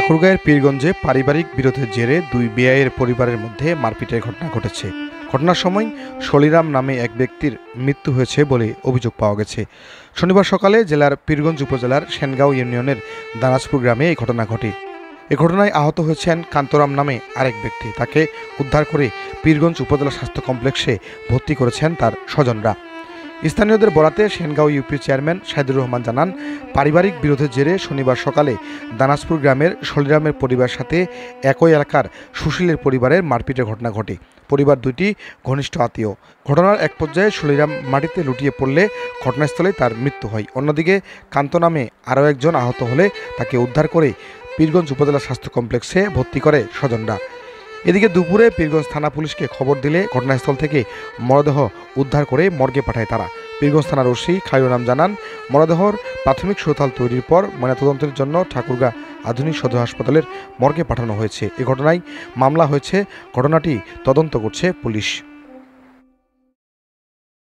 ঠাকুরগাঁয়ের পীরগঞ্জে পারিবারিক বিরোধের জেরে দুই বেয়াইয়ের পরিবারের মধ্যে মারপিটের ঘটনা ঘটেছে। ঘটনার সময় শলিরাম নামে এক ব্যক্তির মৃত্যু হয়েছে বলে অভিযোগ পাওয়া গেছে। শনিবার সকালে জেলার পীরগঞ্জ উপজেলার সেনগাঁও ইউনিয়নের দানাজপুর গ্রামে এই ঘটনা ঘটে। এ ঘটনায় আহত হয়েছেন কান্তরাম নামে আরেক ব্যক্তি। তাকে উদ্ধার করে পীরগঞ্জ উপজেলা স্বাস্থ্য কমপ্লেক্সে ভর্তি করেছেন তার স্বজনরা। স্থানীয়দের বরাতে সেনগাঁও ইউপি চেয়ারম্যান সাইদুর রহমান জানান, পারিবারিক বিরোধের জেরে শনিবার সকালে দানাজপুর গ্রামের শলিরামের পরিবারের সাথে একই এলাকার সুশীলের পরিবারের মারপিটের ঘটনা ঘটে। পরিবার দুইটি ঘনিষ্ঠ আত্মীয়। ঘটনার এক পর্যায়ে শলিরাম মাটিতে লুটিয়ে পড়লে ঘটনাস্থলে তার মৃত্যু হয়। অন্যদিকে কান্ত নামে আরও একজন আহত হলে তাকে উদ্ধার করে পীরগঞ্জ উপজেলা স্বাস্থ্য কমপ্লেক্সে ভর্তি করে স্বজনরা। এদিকে দুপুরে পীরগঞ্জ থানা পুলিশকে খবর দিলে ঘটনাস্থল থেকে মরদেহ উদ্ধার করে মর্গে পাঠায় তারা। পীরগঞ্জ থানার ওসি খায়রুল আলম জানান, মরদেহর প্রাথমিক সুরতাল তৈরির পর ময়নাতদন্তের জন্য ঠাকুরগাঁ আধুনিক সদর হাসপাতালের মর্গে পাঠানো হয়েছে। এ ঘটনায় মামলা হয়েছে, ঘটনাটি তদন্ত করছে পুলিশ।